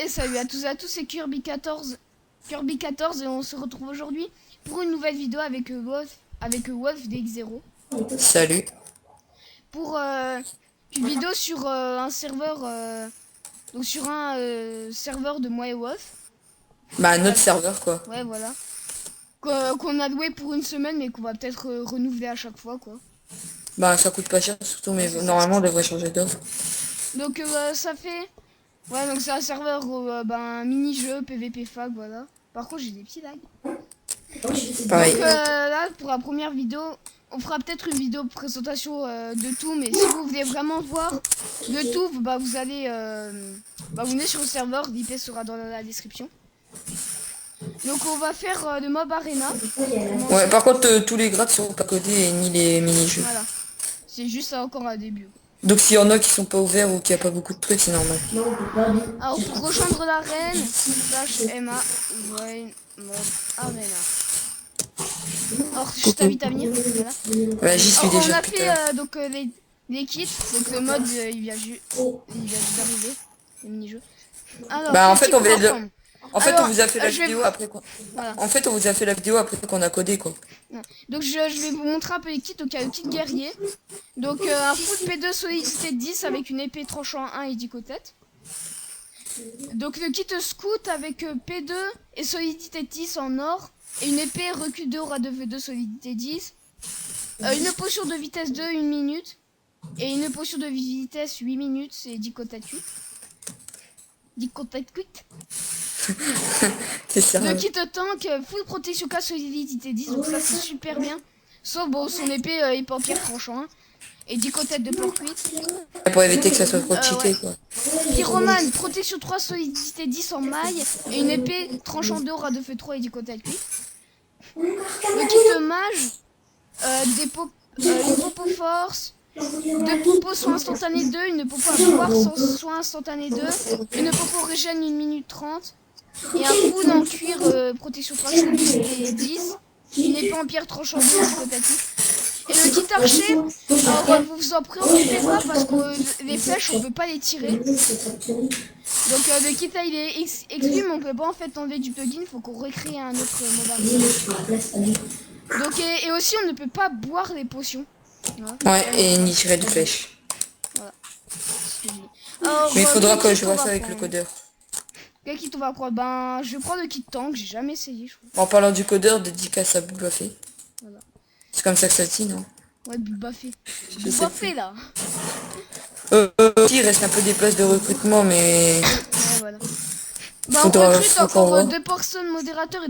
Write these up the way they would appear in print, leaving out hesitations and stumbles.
Et salut à tous et à tous, c'est Kirby14 et on se retrouve aujourd'hui pour une nouvelle vidéo avec Wolf DX0 Salut. pour une vidéo sur un serveur donc sur un serveur de moi et Wolf. Bah notre serveur quoi. Ouais, voilà. Qu'on a loué pour une semaine mais qu'on va peut-être renouveler à chaque fois quoi. Bah ça coûte pas cher surtout mais C'est ça. normalement on devrait changer d'offre. Donc ça fait donc c'est un serveur un mini-jeu PVP fac, voilà. Par contre, j'ai des petits lags. Pareil. Donc là, pour la première vidéo, on fera peut-être une vidéo présentation de tout, mais si vous voulez vraiment voir de tout, bah vous allez vous venez sur le serveur, l'IP sera dans la description. Donc on va faire le mob arena. Ouais, par contre tous les grades sont pas codés et ni les mini-jeux. Voilà, c'est juste encore un début. Donc s'il y en a qui sont pas ouverts ou qui a pas beaucoup de trucs, c'est normal. Alors pour rejoindre l'arène, /MA join mob arena. Alors je t'invite à venir. Voilà. Ouais, j'y suis Alors, on déjà a depuis tout à l'heure. fait les kits, donc le mode il vient juste d'arriver, les mini-jeux. Alors, Bah en qu'est-ce fait qu'il on faut va apprendre? en fait Alors, on vous a fait la je vais... vidéo après quoi. Voilà. En fait on vous a fait la vidéo après qu'on a codé quoi. Donc je vais vous montrer un peu les kits. Donc il y a le kit guerrier. Donc un foot P2 solidité 10 avec une épée tranchant 1 et 10 côtes. Donc le kit scout avec P2 et solidité 10 en or. Et une épée recul 2 aura de V2 solidité 10. Une potion de vitesse 2 1 minute. Et une potion de vitesse 8 minutes, c'est 10 côtes à cuit. 10 côtes à cuit. C'est ça. Le kit tank, full protection K solidité 10, donc ça c'est super bien. Sauf bon, son épée est pas en pierre tranchant. Et 10 côtes de porc cuite. Pour éviter que ça soit trop cheaté Ouais. quoi. Pyromane, protection 3 solidité 10 en maille. Et une épée tranchant 2 aura de feu 3 et 10 côtes à cuit. Le kit mage, une popo force. 2 popos soins instantanés 2, une popo à boire sans soins instantanés 2, une popo régène 1 minute 30, et un pool en cuir protection 3 et 10, une épée en pierre tranchant 2 et le kit archer, alors vous vous en préoccupez pas parce que les flèches on peut pas les tirer. Donc le kit là il est exclu mais on peut pas en fait enlever du plugin, faut qu'on recrée un autre mobile. Donc et aussi on ne peut pas boire les potions. Ouais, et ni tirer de flèches. Voilà. Alors, Mais il faudra que quel je kit vois on va ça avec le prendre codeur. Quel kit on va prendre? Ben, je vais prendre le kit tank, j'ai jamais essayé, je crois. En parlant du codeur, dédicace à Bouba fait. Voilà. C'est comme ça que ça se dit, non? Ouais, Bouba fait. Je sais Bouba plus. fait là. Il reste un peu des places de recrutement, mais Ouais, voilà. Bah, on faudra, recrute faut qu'on encore voit. 2 personnes modérateurs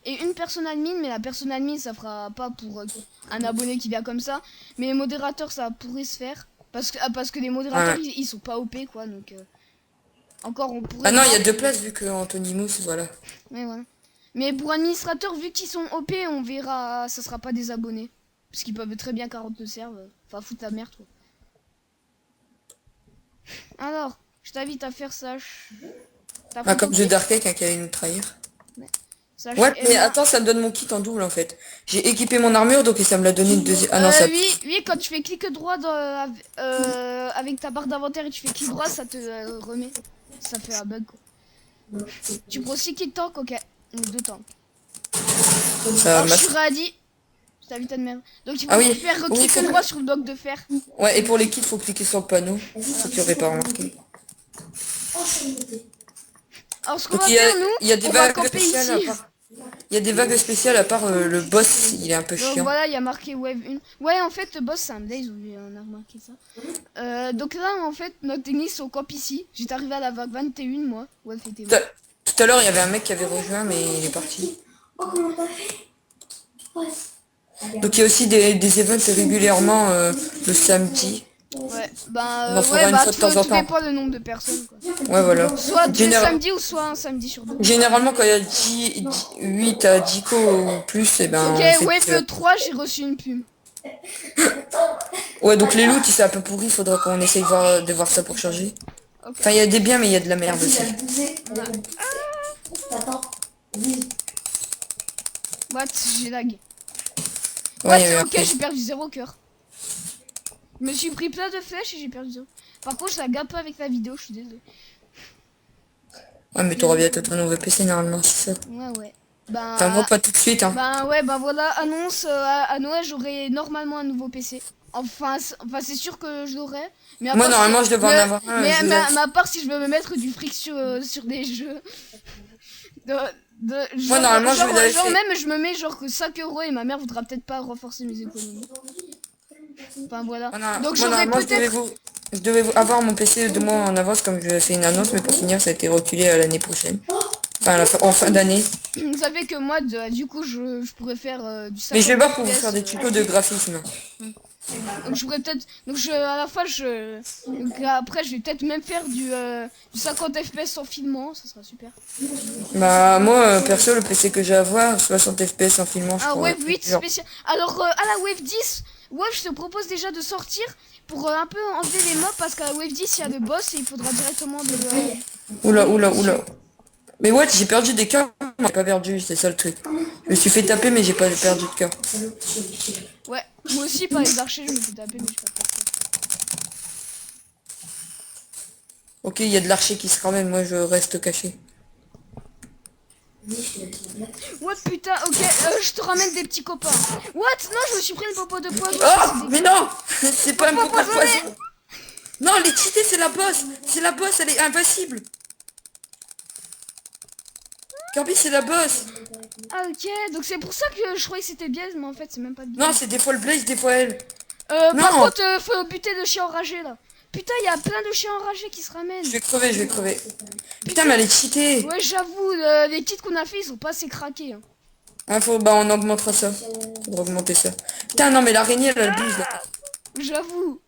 et une personne admin, mais la personne admin ça fera pas pour un abonné qui vient comme ça. Mais les modérateurs ça pourrait se faire. Parce que les modérateurs ils sont pas OP quoi, donc encore on pourrait. Ah non, il y a voir. 2 places vu que Anthony Mousse, voilà. Ouais, voilà. Mais pour administrateurs, vu qu'ils sont OP, on verra, ça sera pas des abonnés. Parce qu'ils peuvent très bien 40 le serve. Enfin, foutre ta merde, quoi. Alors, je t'invite à faire ça. Ah, comme jeu d'arcade, qui allait nous trahir. Ouais, mais MA. attends, ça me donne mon kit en double en fait. J'ai équipé mon armure, donc ça me l'a donné une deuxième. Ah non, ça. Oui, quand tu fais clic droit avec ta barre d'inventaire et tu fais clic droit, ça te remet. Ça fait un bug, quoi. Tu prends aussi kit tank, ok. Ou 2 tanks. Ça Alors, je suis ready. Je t'invite à te mettre. Donc, il faut Ah oui. faire Oui, clic droit sur le bloc de fer. Ouais, et pour les kits, faut cliquer sur le panneau. Si tu aurais pas remarqué. Alors, ce qu'on Donc va faire, il y a des on va vagues camper spéciales ici. à part. Il y a des vagues spéciales à part le boss, il est un peu Donc chiant. voilà, il y a marqué Wave 1. Ouais, en fait, le boss, c'est un blaze, on a remarqué ça. Donc là, en fait, notre technique, c'est au camp ici. J'étais arrivé à la vague 21, moi. Ouais, c'était moi. Tout à l'heure, il y avait un mec qui avait rejoint, mais il est parti. Donc il y a aussi des events régulièrement le samedi. Ouais, On en fera une fois de temps en tout temps. dépend le nombre de personnes, quoi. Ouais, voilà. Soit tous les samedis ou soit un samedi sur deux. Généralement, quand il y a 8 à 10 co ou plus, et ben. Ok, Wave 3, j'ai reçu une plume. Ouais, donc les loots, c'est un peu pourri, faudra qu'on essaye de voir ça pour changer. Okay. Enfin, il y a des biens, mais il y a de la merde aussi. What? J'ai lag. Ouais, Ok, j'ai perdu 0 cœur. Je me suis pris plein de flèches et j'ai perdu 0. Par contre, ça gape pas avec la vidéo, je suis désolé. Ouais, mais t'auras bientôt ton nouveau PC normalement, c'est ça. Ouais. Enfin, moi, pas tout de suite, hein. Ben ouais, ben voilà, annonce à Noël, j'aurai normalement un nouveau PC. Enfin, c'est sûr que je l'aurai. Mais à Moi, part si, normalement, je devais en avoir un, je vous mais à part si je veux me mettre du fric sur des jeux. De, Moi, normalement, je vous avais genre fait... même, je me mets genre que 5 € et ma mère voudra peut-être pas renforcer mes économies. Enfin voilà. Donc Moi, j'aurais normalement, peut-être... je devais avoir mon PC 2 mois en avance, comme je fait une annonce, mais pour finir, ça a été reculé à l'année prochaine. Enfin, en fin d'année. Ça fait que moi, du coup, je pourrais faire du Mais 50 je vais voir pour vous FPS. faire des tutos de graphisme. Donc je pourrais peut-être... Donc à la fois, donc après, je vais peut-être même faire du 50 FPS sans filmant, ça sera super. Bah, moi, perso, le PC que j'ai à voir, 60 FPS en filmant, je Ah, crois. Wave 8 spécial. Alors, à la Wave 10, Wave se propose déjà de sortir pour un peu enlever les mobs parce qu'à la Wave 10, il y a le boss et il faudra directement de... Oula. Mais ouais, j'ai perdu des cœurs. J'ai pas perdu, c'est ça le truc. Je me suis fait taper, mais j'ai pas perdu de cœur. Ouais, moi aussi, par les archers, je me fais taper, mais je sais pas. Ok, il y a de l'archer qui se ramène, moi je reste caché. What putain, ok, je te ramène des petits copains. What? Non, je me suis pris une popo de poison. Oh, mais non. C'est pas un Popo poker poisonné. poison. Non, les cheatés, c'est la boss. C'est la boss, elle est invincible. Kirby, c'est la boss. Ah ok, donc c'est pour ça que je croyais que c'était biaise, mais en fait c'est même pas de biaise. Non, c'est des fois le Blaze, des fois elle. Par Non. contre, faut buter le chien enragé là. Putain, il y a plein de chiens enragés qui se ramènent. Je vais crever. Putain, mais elle est cheatée. Ouais, j'avoue, les kits qu'on a fait, ils sont pas assez craqués. Hein. Ah, bah on augmentera ça. Faudra augmenter ça. Putain, non, mais l'araignée, elle bouge là. J'avoue.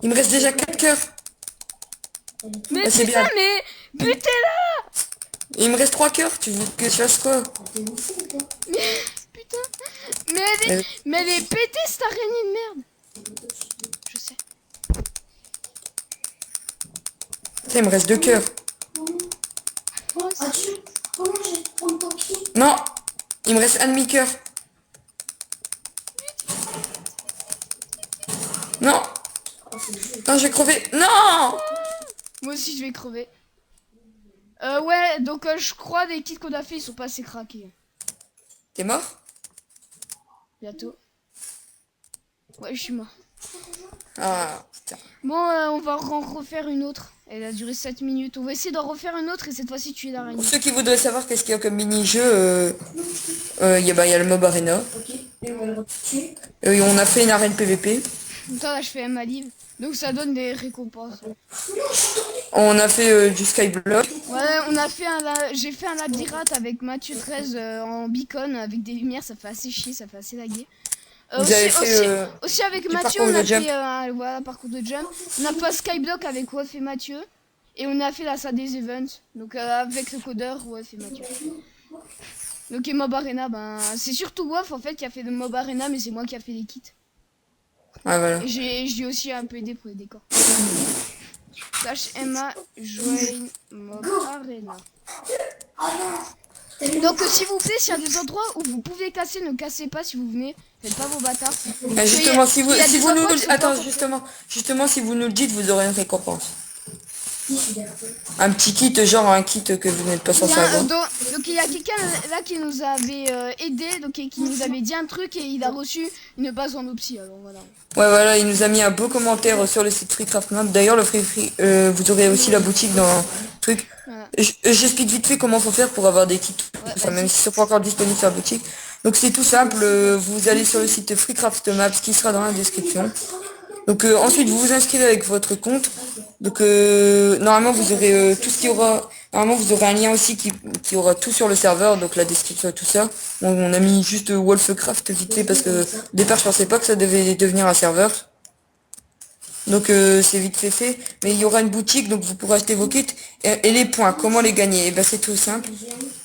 Il me reste déjà 4 cœurs. Mais Ah, c'est putain, bien. mais butez-la. Il me reste 3 cœurs, tu veux que je fasse quoi? Putain. Mais elle est pétée cette araignée de merde. Je sais. Putain, il me reste 2 cœurs. Non, il me reste un demi-cœur. Non. Non, j'ai crevé. Non. Moi aussi, je vais crever. Ouais, donc je crois les kits qu'on a fait, ils sont pas assez craqués. T'es mort? Bientôt. Ouais, je suis mort. Ah, putain. Bon, on va en refaire une autre. Elle a duré 7 minutes. On va essayer d'en refaire une autre et cette fois-ci tuer l'araignée. Pour ceux qui voudraient savoir qu'est-ce qu'il y a comme mini-jeu, il y a le Mob Arena. On a fait une arène PVP. Là, je fais ma live. Donc ça donne des récompenses. On a fait du Skyblock. Ouais, j'ai fait un labyrinthe avec Mathieu 13 en beacon avec des lumières. Ça fait assez chier, ça fait assez laguer. Vous avez fait Aussi avec du Mathieu, parcours on a de jump. fait voilà, parcours de jump. On a fait un skyblock avec Wolf et Mathieu. Et on a fait la salle des events. Donc avec le codeur, Wolf et Mathieu. Donc et Mob Arena, ben c'est surtout Wolf en fait qui a fait le Mob Arena, mais c'est moi qui a fait les kits. Ah, voilà. Et j'ai aussi un peu aidé pour les décors. Slash Emma join Mob Arena. Donc s'il vous plaît, s'il y a des endroits où vous pouvez casser, ne cassez pas si vous venez. Faites pas vos bâtards. Justement, si vous nous... Attends, pour... justement, si vous nous le dites, vous aurez une récompense. Un petit kit, genre un kit que vous n'êtes pas censé avoir. Donc il y a quelqu'un là qui nous avait aidé, donc et qui nous avait dit un truc et il a reçu une base en opsie. Alors voilà. Ouais, voilà, il nous a mis un beau commentaire sur le site Freecraft Map. D'ailleurs, vous aurez aussi la boutique dans le truc. Voilà. J'explique vite fait comment faut faire pour avoir des kits, même si c'est pas encore disponible sur la boutique. Donc c'est tout simple, vous allez sur le site Freecraft Maps qui sera dans la description. Donc ensuite vous vous inscrivez avec votre compte. Donc normalement vous aurez tout ce qu'il y aura. Normalement vous aurez un lien aussi qui aura tout sur le serveur, donc la description et tout ça. On a mis juste Wolfcraft vite fait parce que au départ je pensais pas que ça devait devenir un serveur. Donc c'est vite fait, mais il y aura une boutique, donc vous pourrez acheter vos kits. Et les points, comment les gagner? Et ben c'est tout simple.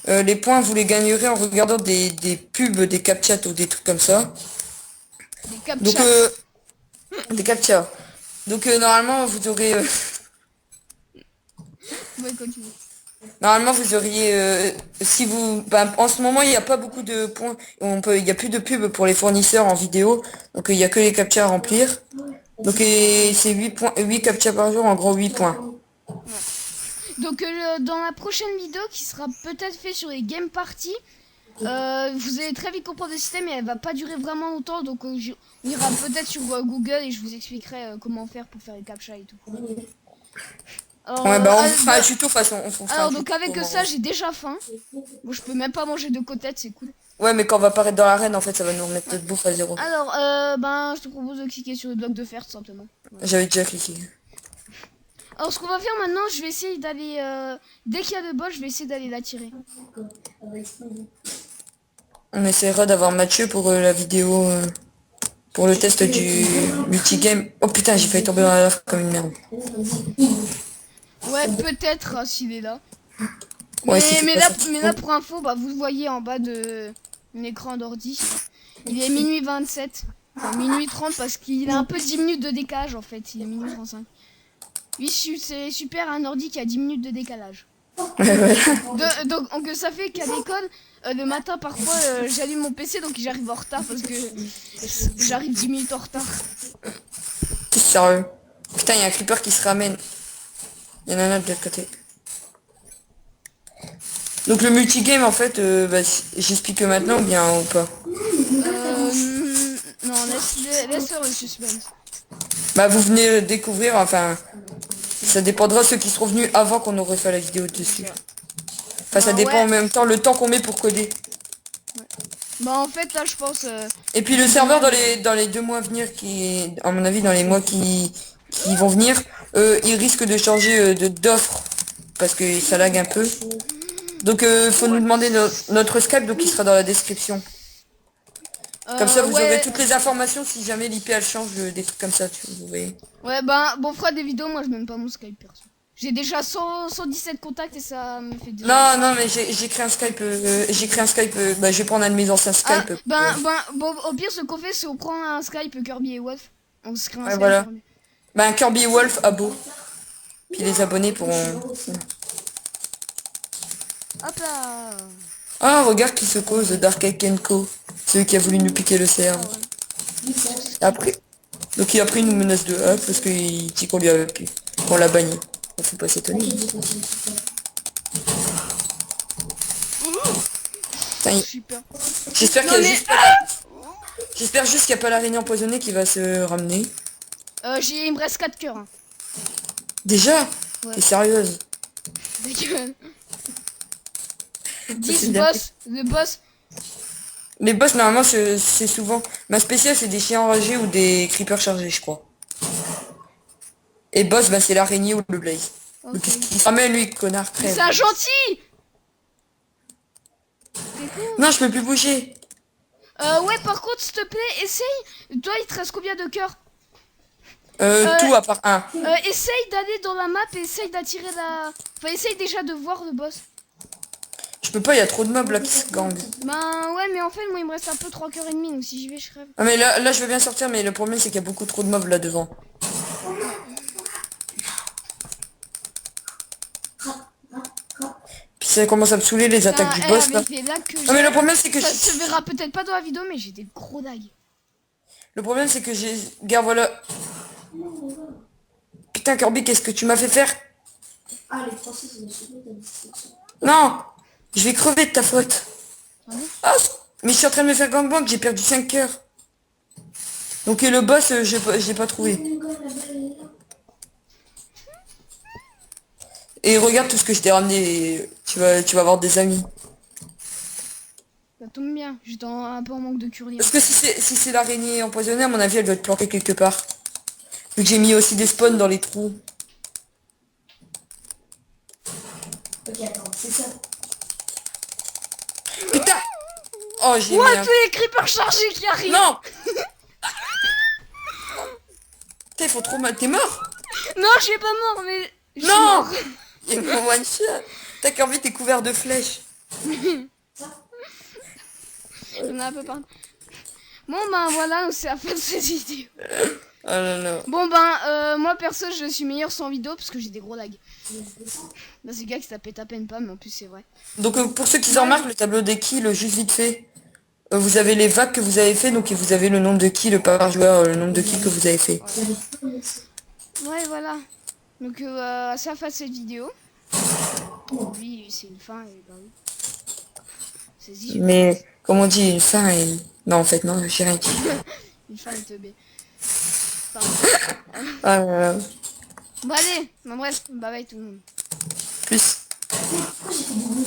Les points vous les gagnerez en regardant des pubs, des captchas ou des trucs comme ça. Des captchas. Donc des captchas. Donc normalement vous aurez Ouais, continue. normalement vous auriez si vous en ce moment il n'y a pas beaucoup de points, il y a plus de pubs pour les fournisseurs en vidéo, donc il y a que les captchas à remplir. Donc c'est 8 captchas par jour, en gros 8 points. Ouais. Donc dans la prochaine vidéo qui sera peut-être fait sur les game parties, vous allez très vite comprendre le système et elle va pas durer vraiment longtemps. Donc on ira peut-être sur Google et je vous expliquerai comment faire pour faire les captcha et tout. Alors, Ouais, bah on fera un tuto façon. On fera alors un donc tuto avec comment- ça j'ai déjà faim. Bon je peux même pas manger de côtelettes, c'est cool. Ouais, mais quand on va apparaître dans l'arène, en fait, ça va nous remettre notre bouffe à 0. Alors ben je te propose de cliquer sur le bloc de fer tout simplement. Voilà. J'avais déjà cliqué. Alors ce qu'on va faire maintenant, je vais essayer d'aller dès qu'il y a le boss, je vais essayer d'aller l'attirer. On essaiera d'avoir Mathieu pour la vidéo, pour le test du multigame. Oh putain, j'ai failli tomber dans la lave comme une merde. Ouais, peut-être s'il est là. Ouais, si mais, c'est là, pas ça. mais là, pour info, bah, vous le voyez en bas de l'écran d'ordi. Il est minuit 27. Enfin, minuit 30 parce qu'il a un peu 10 minutes de décalage en fait. Il est minuit 35. Oui, c'est super un ordi qui a 10 minutes de décalage. Ouais, ouais. Donc ça fait qu'à l'école, le matin parfois j'allume mon PC donc j'arrive en retard parce que j'arrive 10 minutes en retard. T'es sérieux? Putain, il y a un creeper qui se ramène. Il y en a un autre de l'autre côté. Donc le multigame en fait, bah, j'explique maintenant ou bien ou pas? Non, laisse faire le suspense. Bah vous venez le découvrir, enfin ça dépendra de ceux qui seront venus avant qu'on aurait fait la vidéo dessus. Enfin ça dépend ouais. en même temps le temps qu'on met pour coder. Bah en fait là je pense... Et puis le serveur dans les 2 mois à venir, qui, à mon avis dans les mois qui vont venir, il risque de changer d'offre parce que ça lag un peu. Donc faut nous demander notre Skype, donc il sera dans la description. Comme ça vous aurez toutes les informations si jamais l'IP elle change, des trucs comme ça, vous voyez. Ouais bah bon, on fera des vidéos, moi je m'aime pas mon Skype perso. J'ai déjà 117 contacts et ça me fait déjà... Non, mais j'ai créé un Skype, bah je vais prendre un de mes anciens Skype. Bon, au pire ce qu'on fait c'est on prend un Skype Kirby et Wolf. On se crée un Skype. Voilà. Bah Kirby et Wolf abo. Puis les abonnés pourront... Hop là. Ah regarde qui se cause, Dark Co. Celui qui a voulu nous piquer le cerf. Après. Donc il a pris une menace de hack parce qu'il dit qu'on lui a qu'on l'a banni. On faut pas s'étonner. Super. J'espère qu'il y a juste pas la... J'espère juste qu'il n'y a pas l'araignée empoisonnée qui va se ramener. Il me reste 4 cœurs. Hein. Déjà? Ouais. T'es sérieuse? 10 boss. Le boss. Les boss normalement c'est souvent... Ma spéciale c'est des chiens enragés ou des creepers chargés je crois. Et boss bah c'est l'araignée ou le blaze. Okay. Donc il se ramène lui connard crève. C'est un gentil. Non je peux plus bouger. Ouais par contre s'il te plaît essaye. Toi il te reste combien de cœurs? Tout à part un. Essaye d'aller dans la map et essaye d'attirer la... Enfin essaye déjà de voir le boss. Je peux pas, il y a trop de mobs là qui se gangent. Ben ouais mais en fait moi il me reste un peu 3 cœurs et demi donc si j'y vais je crève. Ah mais là je veux bien sortir mais le problème c'est qu'il y a beaucoup trop de mobs là devant. Puis ça commence à me saouler les attaques du boss là. Non mais le problème c'est que ça se verra peut-être pas dans la vidéo mais j'ai des gros dagues. Le problème c'est que j'ai... Regarde voilà. Putain Kirby qu'est-ce que tu m'as fait faire? Non. Je vais crever de ta faute. Ah, mais je suis en train de me faire gangbang, j'ai perdu 5 cœurs. Donc et le boss, je l'ai pas trouvé. Et regarde tout ce que je t'ai ramené, tu vas avoir des amis. Ça tombe bien, j'étais un peu en manque de curry. Parce que si c'est l'araignée empoisonnée, à mon avis, elle doit être planquée quelque part. Vu que j'ai mis aussi des spawns dans les trous. Ok, attends, c'est ça. Putain! Oh, j'ai mis What, les creepers chargés qui arrivent! Non! Putain, il faut trop mal... T'es mort? Non, je suis pas mort, mais... Non! Il me one shot. T'as Kirby, t'es couvert de flèches. J'en ai un peu parlé. Bon ben voilà, c'est la fin de cette vidéo. Oh là là. Bon ben, moi perso je suis meilleur sans vidéo parce que j'ai des gros lags. Là c'est le gars qui s'appelle à peine pas mais en plus c'est vrai. Donc pour ceux qui en remarquent, le tableau des kills, juste vite fait, vous avez les vagues que vous avez fait, donc vous avez le nombre de kills par joueur, le nombre de kills que vous avez fait. Ouais voilà. Donc c'est la fin de cette vidéo. Lui, c'est une fin et bah oui. C'est si Mais, comme on dit, une fin et... Non, en fait, non, j'ai rien dit. une fin est teubée. Pardon. Ah, Bon allez, bon, bref, bye bye tout le monde. plus. Pourquoi j'ai fait du bruit?